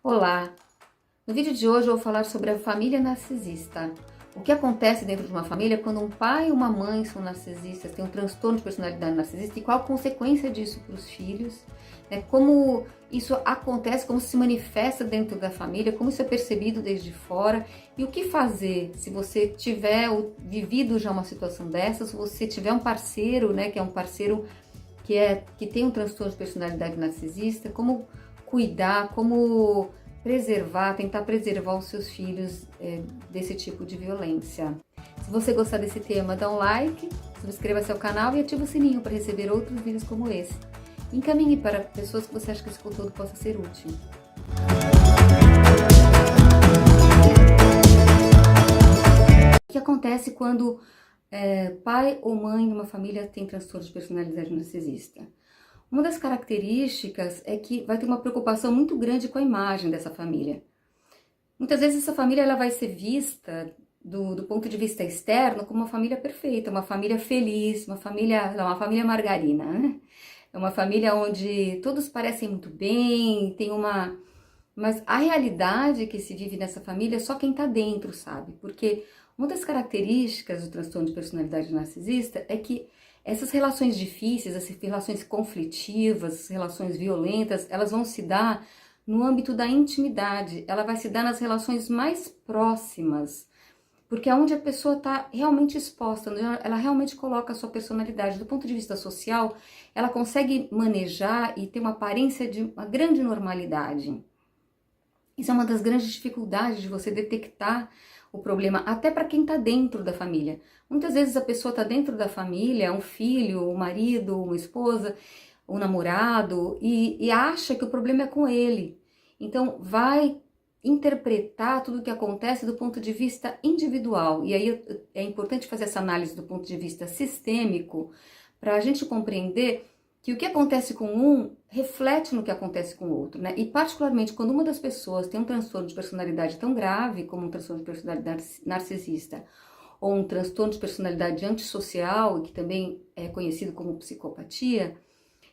Olá! No vídeo de hoje eu vou falar sobre a família narcisista. O que acontece dentro de uma família quando um pai e uma mãe são narcisistas, têm um transtorno de personalidade narcisista e qual a consequência disso para os filhos, né? Como isso acontece, como se manifesta dentro da família, como isso é percebido desde fora e o que fazer se você tiver vivido já uma situação dessas, se você tiver um parceiro, né, que é um parceiro que tem um transtorno de personalidade narcisista, como cuidar, como tentar preservar os seus filhos desse tipo de violência. Se você gostar desse tema, dá um like, subscreva-se ao canal e ative o sininho para receber outros vídeos como esse. Encaminhe para pessoas que você acha que esse conteúdo possa ser útil. O que acontece quando pai ou mãe de uma família tem transtorno de personalidade narcisista? Uma das características é que vai ter uma preocupação muito grande com a imagem dessa família. Muitas vezes essa família ela vai ser vista do ponto de vista externo como uma família perfeita, uma família feliz, uma família margarina, né? É uma família onde todos parecem muito bem, mas a realidade que se vive nessa família só quem tá dentro sabe, porque uma das características do transtorno de personalidade narcisista é que essas relações difíceis, essas relações conflitivas, relações violentas, elas vão se dar no âmbito da intimidade, ela vai se dar nas relações mais próximas, porque é onde a pessoa está realmente exposta, ela realmente coloca a sua personalidade. Do ponto de vista social, ela consegue manejar e ter uma aparência de uma grande normalidade. Isso é uma das grandes dificuldades de você detectar o problema, até para quem está dentro da família. Muitas vezes a pessoa está dentro da família, um filho, um marido, uma esposa, um namorado, e acha que o problema é com ele. Então vai interpretar tudo o que acontece do ponto de vista individual. E aí é importante fazer essa análise do ponto de vista sistêmico para a gente compreender que o que acontece com um reflete no que acontece com o outro, né? E particularmente quando uma das pessoas tem um transtorno de personalidade tão grave como um transtorno de personalidade narcisista ou um transtorno de personalidade antissocial, que também é conhecido como psicopatia,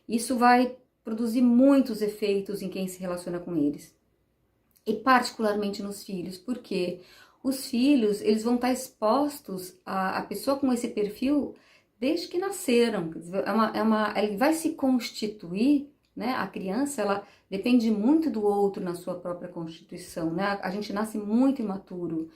isso vai produzir muitos efeitos em quem se relaciona com eles. E particularmente nos filhos, porque os filhos, eles vão estar expostos a pessoa com esse perfil desde que nasceram. Ele vai se constituir, né? A criança, ela depende muito do outro na sua própria constituição, né? A gente nasce muito imaturo,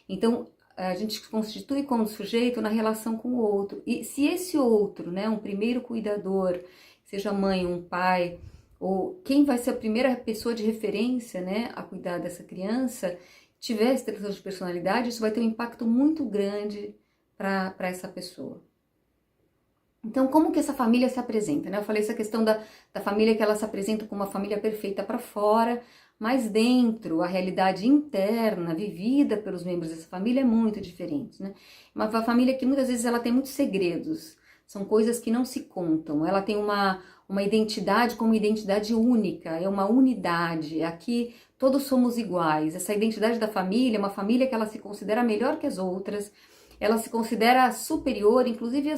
então a gente se constitui como sujeito na relação com o outro. E se esse outro, né, um primeiro cuidador, seja mãe, um pai, ou quem vai ser a primeira pessoa de referência, né, a cuidar dessa criança, tiver esse transtorno de personalidade, isso vai ter um impacto muito grande para essa pessoa. Então, como que essa família se apresenta, né? Eu falei essa questão da família que ela se apresenta como uma família perfeita para fora, mas dentro, a realidade interna, vivida pelos membros dessa família é muito diferente, né? Uma família que muitas vezes ela tem muitos segredos, são coisas que não se contam, ela tem uma identidade como identidade única, é uma unidade, aqui todos somos iguais. Essa identidade da família é uma família que ela se considera melhor que as outras, ela se considera superior, inclusive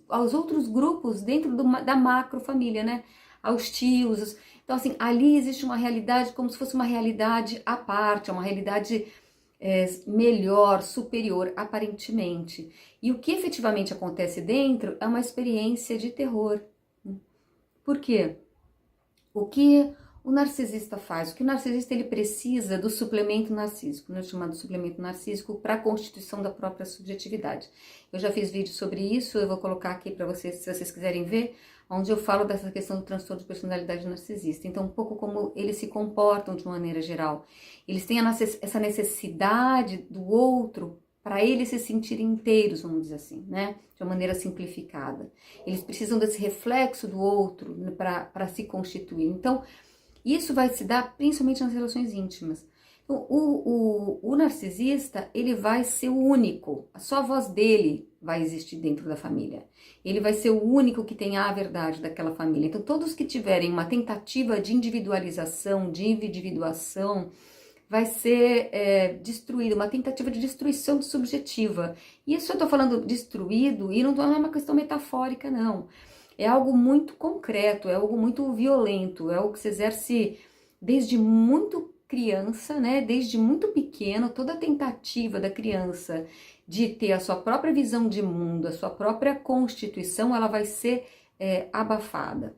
aos outros grupos dentro da macro família, né? Aos tios. Então, assim, ali existe uma realidade como se fosse uma realidade à parte, uma realidade melhor, superior, aparentemente. E o que efetivamente acontece dentro é uma experiência de terror. Por quê? O que o narcisista faz? O que o narcisista ele precisa do suplemento narcísico, né, chamado suplemento narcísico, para a constituição da própria subjetividade. Eu já fiz vídeo sobre isso, eu vou colocar aqui para vocês, se vocês quiserem ver, onde eu falo dessa questão do transtorno de personalidade narcisista. Então, um pouco como eles se comportam de maneira geral. Eles têm essa necessidade do outro para eles se sentirem inteiros, vamos dizer assim, né? De uma maneira simplificada. Eles precisam desse reflexo do outro para se constituir. Então, isso vai se dar principalmente nas relações íntimas. Então, o narcisista, ele vai ser o único, só a voz dele vai existir dentro da família. Ele vai ser o único que tem a verdade daquela família. Então, todos que tiverem uma tentativa de individualização, de individuação, vai ser destruído, uma tentativa de destruição subjetiva. E isso eu estou falando destruído, e não é uma questão metafórica, não. É algo muito concreto, é algo muito violento, é algo que se exerce desde muito criança, né, desde muito pequeno, toda tentativa da criança de ter a sua própria visão de mundo, a sua própria constituição, ela vai ser abafada.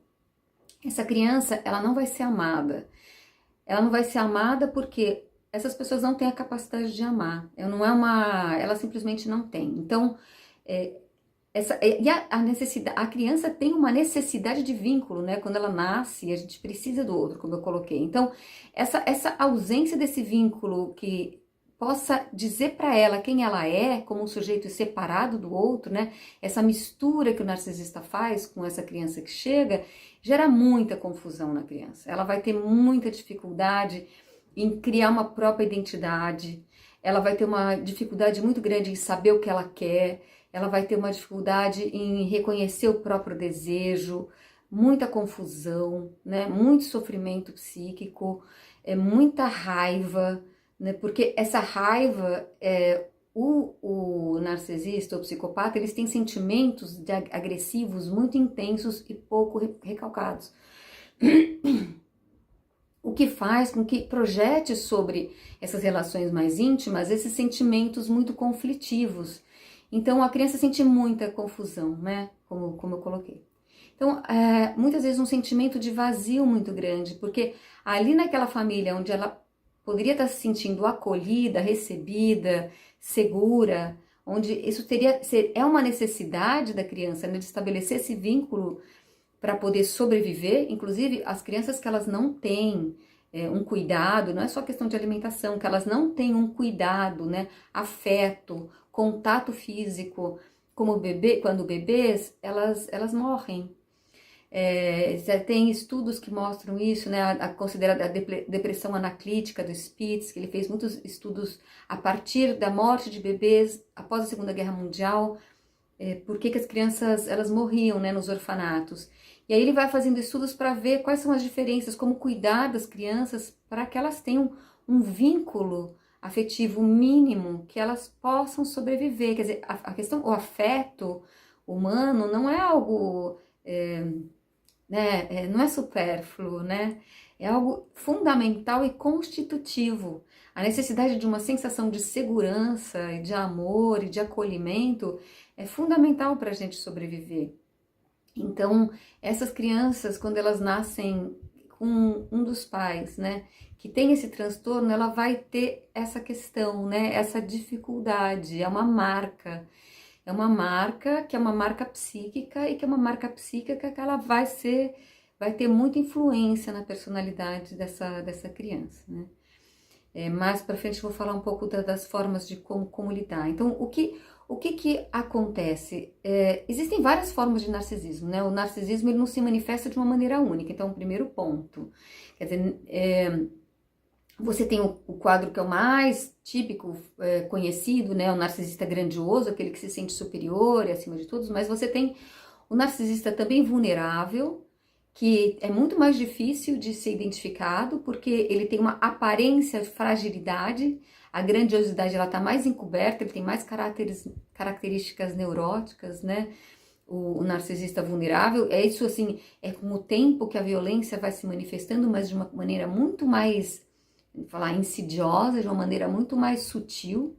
Essa criança, ela não vai ser amada. Ela não vai ser amada porque essas pessoas não têm a capacidade de amar. Ela simplesmente não tem. Então, a criança tem uma necessidade de vínculo, né? Quando ela nasce, a gente precisa do outro, como eu coloquei. Então, essa ausência desse vínculo que possa dizer para ela quem ela é, como um sujeito separado do outro, né? Essa mistura que o narcisista faz com essa criança que chega, gera muita confusão na criança. Ela vai ter muita dificuldade em criar uma própria identidade, ela vai ter uma dificuldade muito grande em saber o que ela quer, ela vai ter uma dificuldade em reconhecer o próprio desejo, muita confusão, né? Muito sofrimento psíquico, muita raiva, né? Porque essa raiva, o narcisista, o psicopata, eles têm sentimentos agressivos muito intensos e pouco recalcados. O que faz com que projete sobre essas relações mais íntimas esses sentimentos muito conflitivos. Então, a criança sente muita confusão, né? Como eu coloquei. Então, muitas vezes um sentimento de vazio muito grande, porque ali naquela família onde ela poderia estar se sentindo acolhida, recebida, segura, onde isso é uma necessidade da criança, né, de estabelecer esse vínculo para poder sobreviver. Inclusive, as crianças que elas não têm um cuidado, não é só questão de alimentação, que elas não têm um cuidado, né, afeto, contato físico, como bebê, quando bebês, elas morrem. Tem estudos que mostram isso, né, considerada a depressão anaclítica do Spitz, que ele fez muitos estudos a partir da morte de bebês após a Segunda Guerra Mundial, por que as crianças elas morriam, né, nos orfanatos. E aí ele vai fazendo estudos para ver quais são as diferenças, como cuidar das crianças para que elas tenham um vínculo afetivo mínimo, que elas possam sobreviver. Quer dizer, a questão, o afeto humano não é algo, não é supérfluo, né? É algo fundamental e constitutivo. A necessidade de uma sensação de segurança, de amor e de acolhimento é fundamental para a gente sobreviver. Então, essas crianças, quando elas nascem com um dos pais, né, que tem esse transtorno, ela vai ter essa questão, né, essa dificuldade, é uma marca que é uma marca psíquica e que é uma marca psíquica que ela vai ter muita influência na personalidade dessa criança, né. Mais para frente eu vou falar um pouco das formas de como lidar. Então, o que acontece? Existem várias formas de narcisismo, né? O narcisismo ele não se manifesta de uma maneira única. Então, o primeiro ponto, quer dizer, você tem o quadro que é o mais típico, conhecido, né? O narcisista grandioso, aquele que se sente superior e acima de todos, mas você tem o narcisista também vulnerável, que é muito mais difícil de ser identificado, porque ele tem uma aparência de fragilidade, a grandiosidade ela está mais encoberta, ele tem mais características neuróticas, né? O narcisista vulnerável, isso assim, é com o tempo que a violência vai se manifestando, mas de uma maneira muito mais, vou falar, insidiosa, de uma maneira muito mais sutil,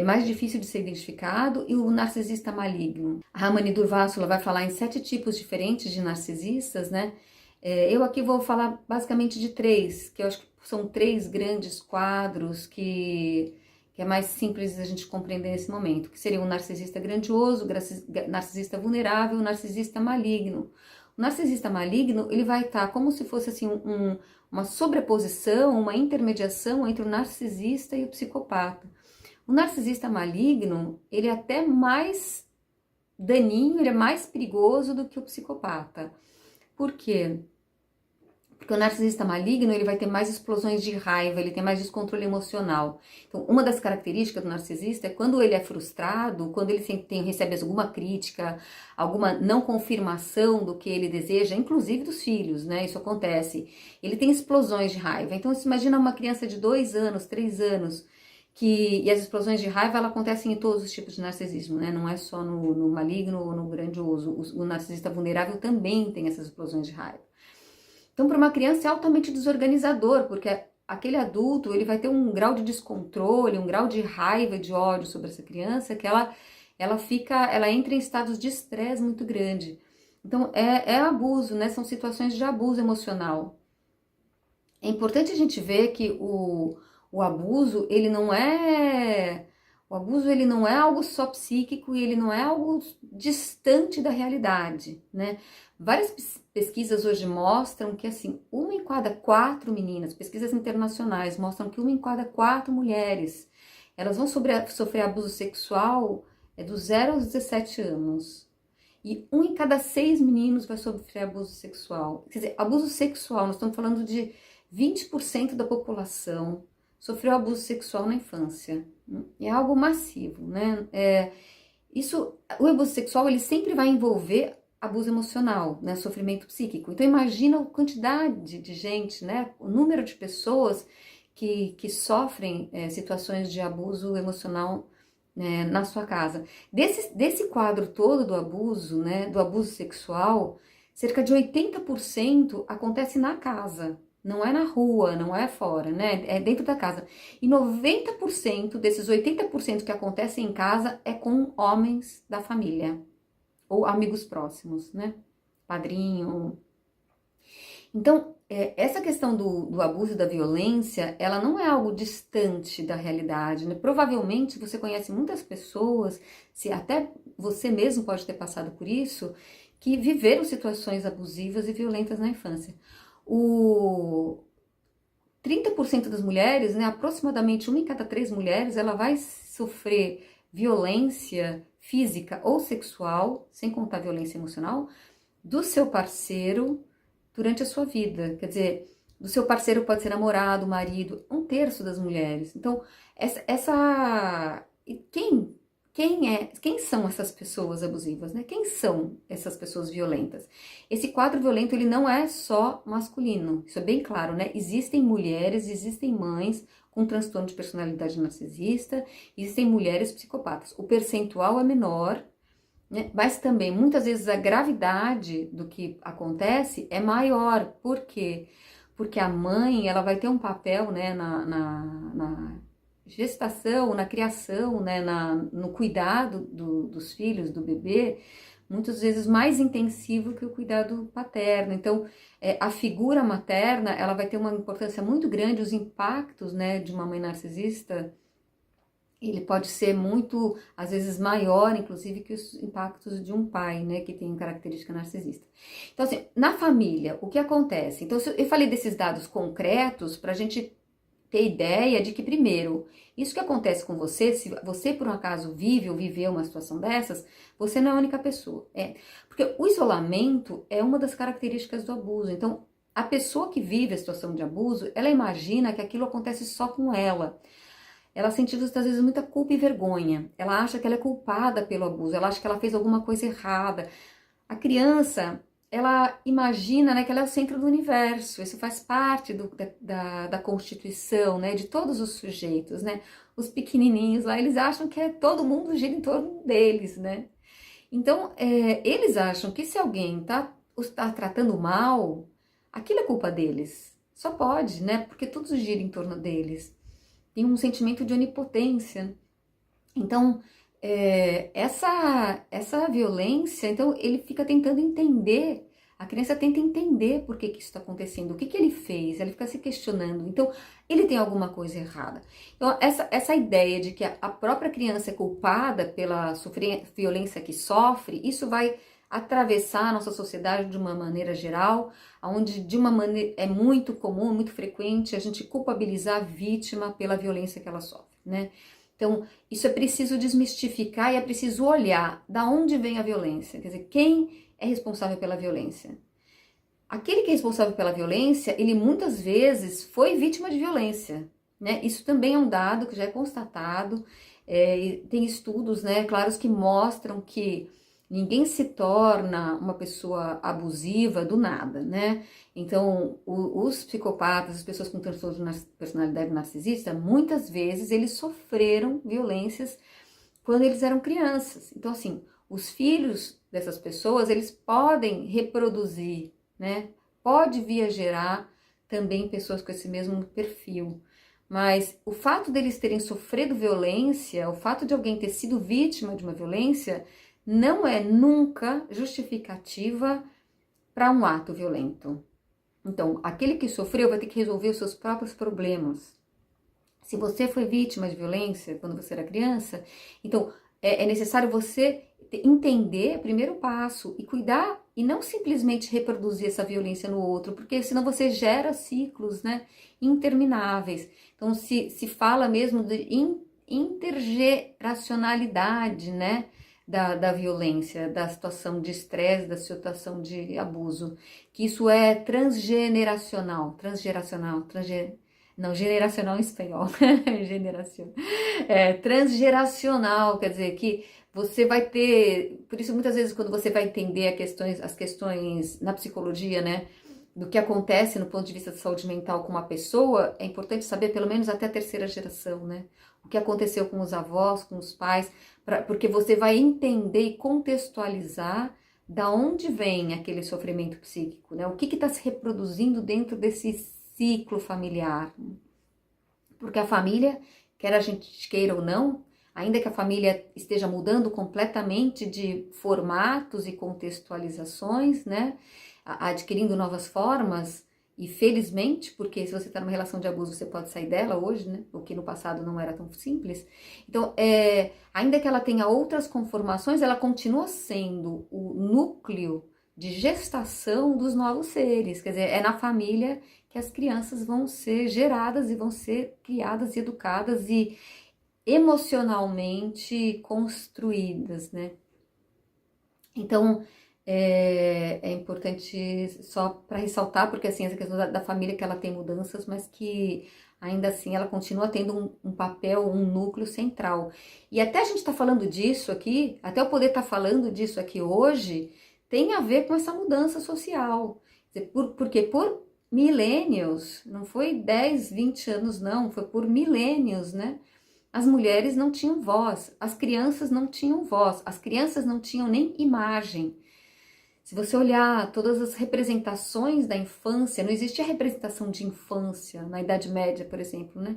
mais difícil de ser identificado. E o narcisista maligno. A Ramani Durvasula vai falar em 7 tipos diferentes de narcisistas, né? Eu aqui vou falar basicamente de 3, que eu acho que são 3 grandes quadros que é mais simples a gente compreender nesse momento, que seria o narcisista grandioso, o narcisista vulnerável, o narcisista maligno. O narcisista maligno, ele vai estar como se fosse assim uma sobreposição, uma intermediação entre o narcisista e o psicopata. O narcisista maligno, ele é até mais daninho, ele é mais perigoso do que o psicopata. Por quê? Porque o narcisista maligno, ele vai ter mais explosões de raiva, ele tem mais descontrole emocional. Então, uma das características do narcisista é quando ele é frustrado, quando ele recebe alguma crítica, alguma não confirmação do que ele deseja, inclusive dos filhos, né? Isso acontece. Ele tem explosões de raiva. Então, você imagina uma criança de 2 anos, 3 anos, e as explosões de raiva ela acontecem em todos os tipos de narcisismo, né? Não é só no maligno ou no grandioso. O narcisista vulnerável também tem essas explosões de raiva. Então, para uma criança é altamente desorganizador, porque aquele adulto, ele vai ter um grau de descontrole, um grau de raiva, de ódio sobre essa criança, que ela entra em estados de estresse muito grande. Então, é abuso, né? São situações de abuso emocional. É importante a gente ver que o abuso, ele não é... O abuso, ele não é algo só psíquico e ele não é algo distante da realidade, né? Várias pesquisas hoje mostram que, assim, uma em cada 4 meninas, pesquisas internacionais mostram que uma em cada 4 mulheres, elas vão sofrer abuso sexual dos 0 aos 17 anos. E um em cada 6 meninos vai sofrer abuso sexual. Quer dizer, abuso sexual, nós estamos falando de 20% da população sofreu abuso sexual na infância. É algo massivo, né? O abuso sexual, ele sempre vai envolver abuso emocional, né? Sofrimento psíquico. Então, imagina a quantidade de gente, né? O número de pessoas que sofrem situações de abuso emocional, né, na sua casa. Desse quadro todo do abuso, né? Do abuso sexual, cerca de 80% acontece na casa. Não é na rua, não é fora, né? É dentro da casa. E 90% desses 80% que acontecem em casa é com homens da família. Ou amigos próximos, né? Padrinho. Então, essa questão do abuso e da violência, ela não é algo distante da realidade, né? Provavelmente você conhece muitas pessoas, se até você mesmo pode ter passado por isso, que viveram situações abusivas e violentas na infância. O 30% das mulheres, né, aproximadamente 1 em cada 3 mulheres, ela vai sofrer violência física ou sexual, sem contar violência emocional, do seu parceiro durante a sua vida. Quer dizer, do seu parceiro pode ser namorado, marido, 1/3 das mulheres. Então, quem são essas pessoas abusivas, né? Quem são essas pessoas violentas? Esse quadro violento, ele não é só masculino, isso é bem claro, né? Existem mulheres, existem mães com transtorno de personalidade narcisista, existem mulheres psicopatas. O percentual é menor, né? Mas também, muitas vezes, a gravidade do que acontece é maior. Por quê? Porque a mãe, ela vai ter um papel, né, na gestação, na criação, né, no cuidado dos filhos, do bebê, muitas vezes mais intensivo que o cuidado paterno. Então, a figura materna, ela vai ter uma importância muito grande, os impactos, né, de uma mãe narcisista, ele pode ser muito, às vezes, maior, inclusive, que os impactos de um pai, né, que tem característica narcisista. Então, assim, na família, o que acontece? Então, eu falei desses dados concretos para a gente ter ideia de que, primeiro, isso que acontece com você, se você por um acaso vive ou viveu uma situação dessas, você não é a única pessoa. Porque o isolamento é uma das características do abuso. Então, a pessoa que vive a situação de abuso, ela imagina que aquilo acontece só com ela. Ela sente, às vezes, muita culpa e vergonha. Ela acha que ela é culpada pelo abuso, ela acha que ela fez alguma coisa errada. A criança, ela imagina, né, que ela é o centro do universo. Isso faz parte da constituição, né, de todos os sujeitos, né? Os pequenininhos lá, eles acham que todo mundo gira em torno deles, né? Então, eles acham que se alguém os tá tratando mal, aquilo é culpa deles. Só pode, né? Porque tudo gira em torno deles. Tem um sentimento de onipotência. Então, essa violência, então ele fica tentando entender, a criança tenta entender por que isso está acontecendo, o que ele fez, ela fica se questionando, então ele tem alguma coisa errada. Então, essa ideia de que a própria criança é culpada pela violência que sofre, isso vai atravessar a nossa sociedade de uma maneira geral, onde de uma maneira é muito comum, muito frequente a gente culpabilizar a vítima pela violência que ela sofre, né? Então, isso é preciso desmistificar e é preciso olhar da onde vem a violência, quer dizer, quem é responsável pela violência. Aquele que é responsável pela violência, ele muitas vezes foi vítima de violência, né? Isso também é um dado que já é constatado, tem estudos, né, claros que mostram que ninguém se torna uma pessoa abusiva do nada, né? Então, os psicopatas, as pessoas com transtorno de personalidade narcisista, muitas vezes eles sofreram violências quando eles eram crianças. Então, assim, os filhos dessas pessoas, eles podem reproduzir, né? Pode vir a gerar também pessoas com esse mesmo perfil. Mas o fato deles terem sofrido violência, o fato de alguém ter sido vítima de uma violência, não é nunca justificativa para um ato violento. Então, aquele que sofreu vai ter que resolver os seus próprios problemas. Se você foi vítima de violência quando você era criança, então é necessário você entender o primeiro passo e cuidar e não simplesmente reproduzir essa violência no outro, porque senão você gera ciclos, né, intermináveis. Então se fala mesmo de intergeracionalidade, né, da violência, da situação de estresse, da situação de abuso, que isso é transgeneracional, não, generacional em espanhol, transgeracional, quer dizer que você vai ter, por isso muitas vezes quando você vai entender as questões na psicologia, né, do que acontece no ponto de vista de saúde mental com uma pessoa, é importante saber pelo menos até a terceira geração, né, o que aconteceu com os avós, com os pais, porque você vai entender e contextualizar da onde vem aquele sofrimento psíquico, né, o que está se reproduzindo dentro desse ciclo familiar, porque a família, quer a gente queira ou não, ainda que a família esteja mudando completamente de formatos e contextualizações, né, adquirindo novas formas, e felizmente, porque se você está numa relação de abuso, você pode sair dela hoje, né, o que no passado não era tão simples. Então, ainda que ela tenha outras conformações, ela continua sendo o núcleo de gestação dos novos seres, quer dizer, é na família que as crianças vão ser geradas e vão ser criadas e educadas e emocionalmente construídas, né? Então, é importante só para ressaltar, porque assim, essa questão da família que ela tem mudanças, mas que ainda assim ela continua tendo um papel, um núcleo central. E até a gente tá falando disso aqui, até eu poder estar falando disso aqui hoje, tem a ver com essa mudança social. Porque por milênios, não foi 10, 20 anos não, foi por milênios, né? As mulheres não tinham voz, as crianças não tinham voz, as crianças não tinham nem imagem. Se você olhar todas as representações da infância, não existia representação de infância na Idade Média, por exemplo, né?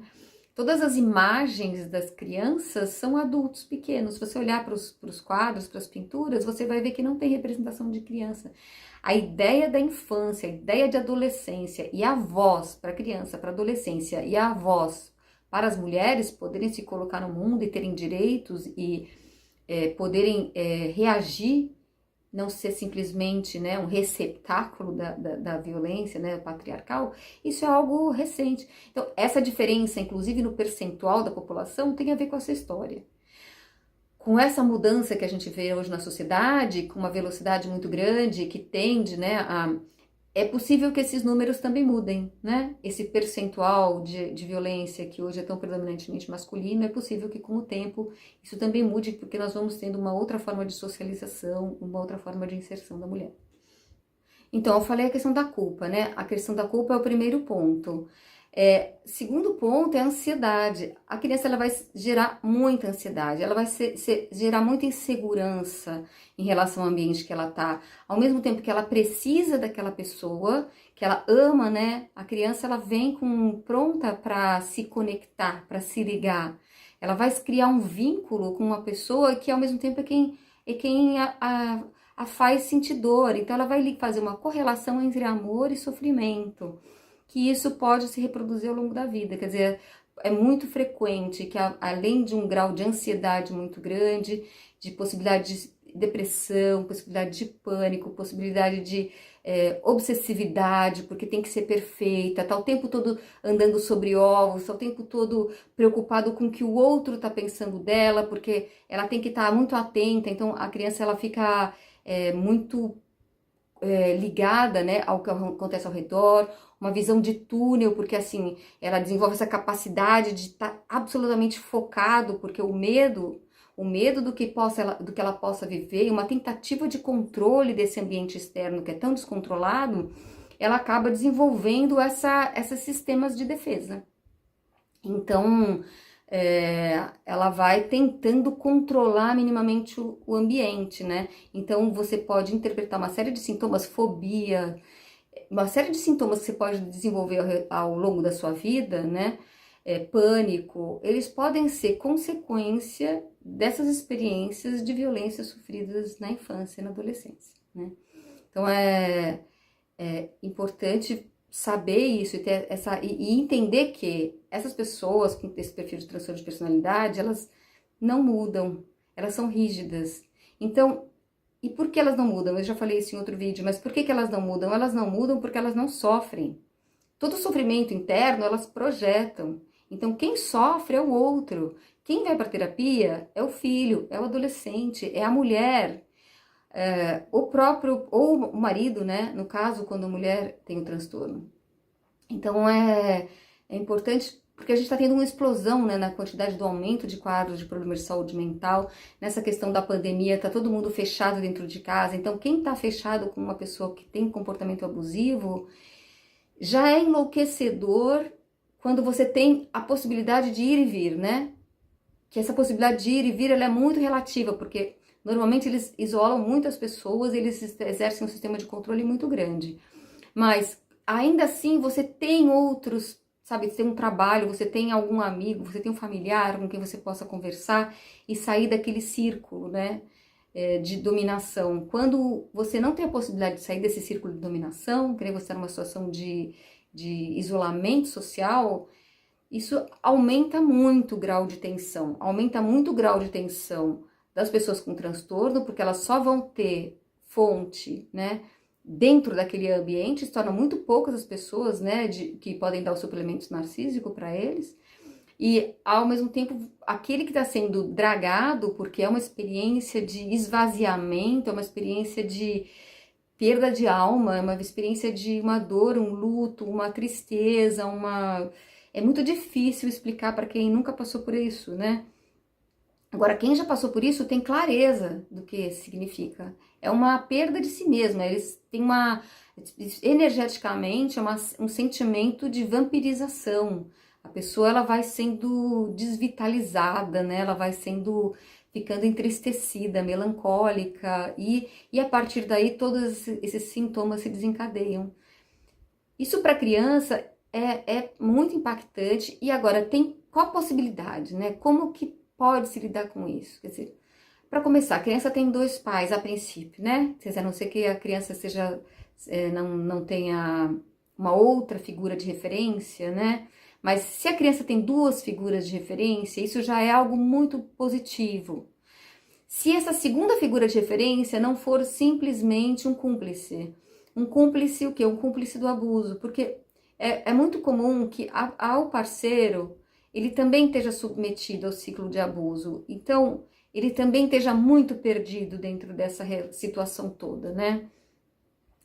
Todas as imagens das crianças são adultos pequenos. Se você olhar para os quadros, para as pinturas, você vai ver que não tem representação de criança. A ideia da infância, a ideia de adolescência e a voz para a criança, para a adolescência e a voz para as mulheres poderem se colocar no mundo e terem direitos e poderem reagir, não ser simplesmente, né, um receptáculo da violência, né, patriarcal, isso é algo recente. Então, essa diferença, inclusive no percentual da população, tem a ver com essa história. Com essa mudança que a gente vê hoje na sociedade, com uma velocidade muito grande, que tende, né, é possível que esses números também mudem, né? Esse percentual de violência que hoje é tão predominantemente masculino, é possível que com o tempo isso também mude, porque nós vamos tendo uma outra forma de socialização, uma outra forma de inserção da mulher. Então, eu falei a questão da culpa, né? A questão da culpa é o primeiro ponto. Segundo ponto é a ansiedade. A criança ela vai gerar muita ansiedade, ela vai gerar muita insegurança em relação ao ambiente que ela tá. Ao mesmo tempo que ela precisa daquela pessoa, que ela ama, né? A criança ela vem pronta para se conectar, para se ligar. Ela vai criar um vínculo com uma pessoa que ao mesmo tempo é quem a faz sentir dor. Então ela vai fazer uma correlação entre amor e sofrimento, que isso pode se reproduzir ao longo da vida. Quer dizer, é muito frequente que além de um grau de ansiedade muito grande, de possibilidade de depressão, possibilidade de pânico, possibilidade de obsessividade, porque tem que ser perfeita, tá o tempo todo andando sobre ovos, tá o tempo todo preocupado com o que o outro está pensando dela, porque ela tem que estar muito atenta. Então a criança ela fica muito ligada, né, ao que acontece ao redor, uma visão de túnel, porque assim, ela desenvolve essa capacidade de estar absolutamente focado, porque o medo do que ela possa viver, uma tentativa de controle desse ambiente externo que é tão descontrolado, ela acaba desenvolvendo esses sistemas de defesa. Então, ela vai tentando controlar minimamente o ambiente, né? Então, você pode interpretar uma série de sintomas, fobia, uma série de sintomas que você pode desenvolver ao longo da sua vida, né? Pânico, eles podem ser consequência dessas experiências de violência sofridas na infância e na adolescência, né? Então é importante saber isso e, ter e entender que essas pessoas com esse perfil de transtorno de personalidade, elas não mudam, elas são rígidas. Então, e por que elas não mudam? Eu já falei isso em outro vídeo, mas por que elas não mudam? Elas não mudam porque elas não sofrem. Todo sofrimento interno elas projetam. Então, quem sofre é o outro. Quem vai para terapia é o filho, é o adolescente, é a mulher, o próprio, ou o marido, né? No caso, quando a mulher tem o transtorno. Então, é importante, porque a gente está tendo uma explosão, né, na quantidade do aumento de quadros de problemas de saúde mental. Nessa questão da pandemia, está todo mundo fechado dentro de casa. Então, quem está fechado com uma pessoa que tem comportamento abusivo, já é enlouquecedor quando você tem a possibilidade de ir e vir, né? Que essa possibilidade de ir e vir, ela é muito relativa, porque normalmente eles isolam muito as pessoas, eles exercem um sistema de controle muito grande. Mas, ainda assim, você tem outros, sabe? Você tem um trabalho, você tem algum amigo, você tem um familiar com quem você possa conversar e sair daquele círculo, né? De dominação. Quando você não tem a possibilidade de sair desse círculo de dominação, que você está numa situação de isolamento social, isso aumenta muito o grau de tensão, aumenta muito o grau de tensão das pessoas com transtorno, porque elas só vão ter fonte, né, dentro daquele ambiente, se tornam muito poucas as pessoas, né, que podem dar o suplemento narcísico para eles, e ao mesmo tempo, aquele que está sendo dragado, porque é uma experiência de esvaziamento, é uma experiência de perda de alma, é uma experiência de uma dor, um luto, uma tristeza, é muito difícil explicar para quem nunca passou por isso, né? Agora, quem já passou por isso tem clareza do que significa. É uma perda de si mesma, eles têm energeticamente, um sentimento de vampirização. A pessoa, ela vai sendo desvitalizada, né? Ela vai ficando entristecida, melancólica, e a partir daí todos esses sintomas se desencadeiam. Isso para criança é muito impactante. E agora, qual a possibilidade, né? Como que pode se lidar com isso? Quer dizer, para começar, a criança tem 2 pais a princípio, né? A não ser que a criança não tenha uma outra figura de referência, né? Mas se a criança tem 2 figuras de referência, isso já é algo muito positivo. Se essa segunda figura de referência não for simplesmente um cúmplice o quê? Um cúmplice do abuso, porque é muito comum que ao parceiro ele também esteja submetido ao ciclo de abuso, então ele também esteja muito perdido dentro dessa situação toda, né?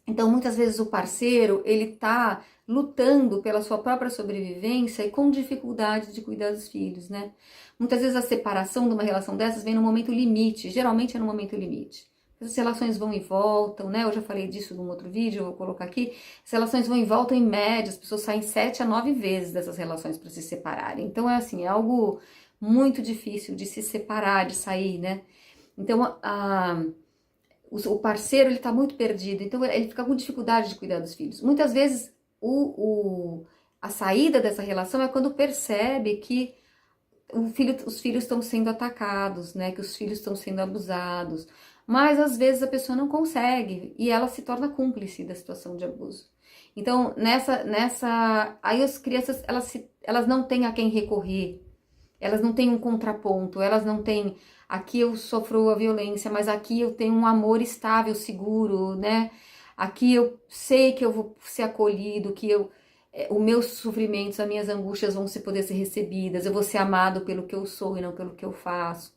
Então, muitas vezes o parceiro, ele tá lutando pela sua própria sobrevivência e com dificuldade de cuidar dos filhos, né? Muitas vezes a separação de uma relação dessas vem no momento limite, geralmente é no momento limite. As relações vão e voltam, né? Eu já falei disso num outro vídeo, eu vou colocar aqui. As relações vão e voltam em média, as pessoas saem 7 a 9 vezes dessas relações para se separarem. Então, é assim, é algo muito difícil de se separar, de sair, né? Então, o parceiro, ele tá muito perdido, então ele fica com dificuldade de cuidar dos filhos. Muitas vezes, a saída dessa relação é quando percebe que os filhos estão sendo atacados, né, que os filhos estão sendo abusados, mas às vezes a pessoa não consegue e ela se torna cúmplice da situação de abuso. Então, aí as crianças, elas não têm a quem recorrer, elas não têm um contraponto, elas não têm, aqui eu sofro a violência, mas aqui eu tenho um amor estável, seguro, né? Aqui eu sei que eu vou ser acolhido, que os meus sofrimentos, as minhas angústias vão poder ser recebidas, eu vou ser amado pelo que eu sou e não pelo que eu faço.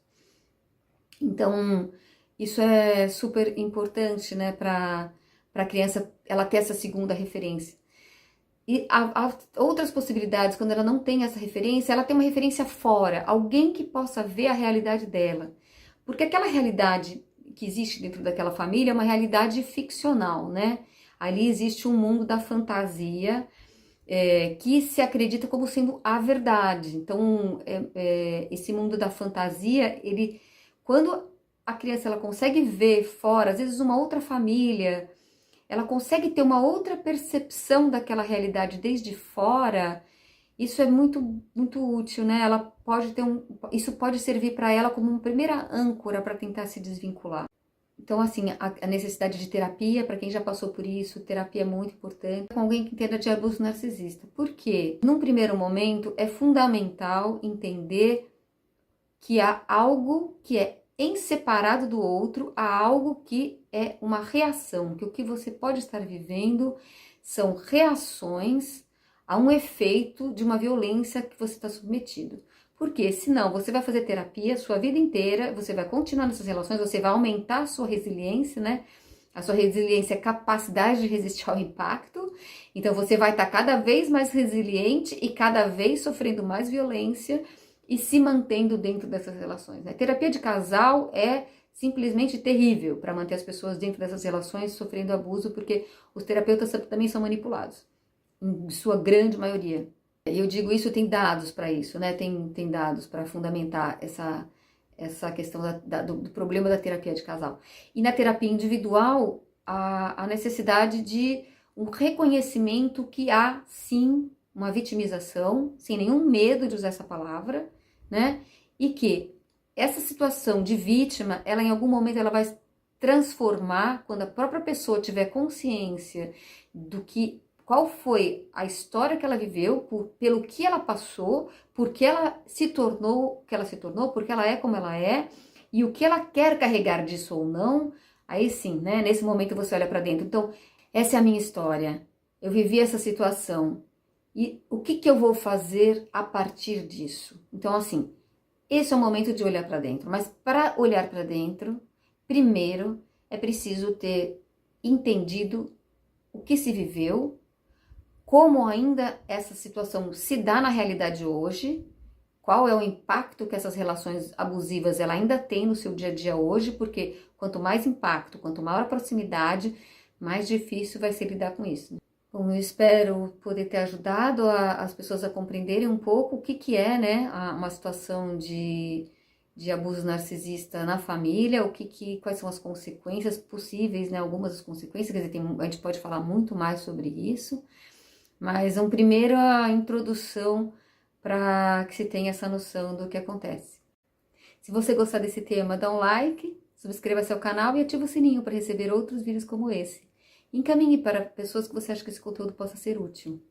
Então, isso é super importante, né, para a criança, ela ter essa segunda referência. E há outras possibilidades, quando ela não tem essa referência, ela tem uma referência fora, alguém que possa ver a realidade dela. Porque aquela realidade que existe dentro daquela família é uma realidade ficcional, né? Ali existe um mundo da fantasia que se acredita como sendo a verdade. Então, esse mundo da fantasia, quando a criança ela consegue ver fora, às vezes uma outra família, ela consegue ter uma outra percepção daquela realidade desde fora, isso é muito, muito útil, né? Ela pode ter isso pode servir para ela como uma primeira âncora para tentar se desvincular. Então, assim, a necessidade de terapia, para quem já passou por isso, terapia é muito importante, com alguém que entenda de abuso narcisista. Por quê? Num primeiro momento, é fundamental entender que há algo que é em separado do outro, há algo que é uma reação, que o que você pode estar vivendo são reações a um efeito de uma violência que você está submetido. Porque senão você vai fazer terapia sua vida inteira, você vai continuar nessas relações, você vai aumentar a sua resiliência, né? A sua resiliência é capacidade de resistir ao impacto. Então você vai estar cada vez mais resiliente e cada vez sofrendo mais violência e se mantendo dentro dessas relações, né? Terapia de casal é simplesmente terrível para manter as pessoas dentro dessas relações sofrendo abuso, porque os terapeutas também são manipulados, em sua grande maioria. E eu digo isso, tem dados para isso, né? Tem dados para fundamentar essa questão do problema da terapia de casal. E na terapia individual, a necessidade de um reconhecimento que há, sim, uma vitimização, sem nenhum medo de usar essa palavra, né? E que essa situação de vítima, ela em algum momento ela vai transformar, quando a própria pessoa tiver consciência do que qual foi a história que ela viveu, pelo que ela passou, por que ela se tornou o que ela se tornou, porque ela é como ela é, e o que ela quer carregar disso ou não, aí sim, né? Nesse momento você olha para dentro. Então, essa é a minha história. Eu vivi essa situação. E o que eu vou fazer a partir disso? Então, assim, esse é o momento de olhar para dentro. Mas para olhar para dentro, primeiro é preciso ter entendido o que se viveu, como ainda essa situação se dá na realidade hoje, qual é o impacto que essas relações abusivas ela ainda tem no seu dia a dia hoje, porque quanto mais impacto, quanto maior a proximidade, mais difícil vai ser lidar com isso. Bom, eu espero poder ter ajudado as pessoas a compreenderem um pouco o que é, né, uma situação de abuso narcisista na família, quais são as consequências possíveis, né, algumas das consequências, quer dizer, a gente pode falar muito mais sobre isso, mas uma primeira introdução para que se tenha essa noção do que acontece. Se você gostar desse tema, dá um like, subscreva-se ao canal e ative o sininho para receber outros vídeos como esse. Encaminhe para pessoas que você acha que esse conteúdo possa ser útil.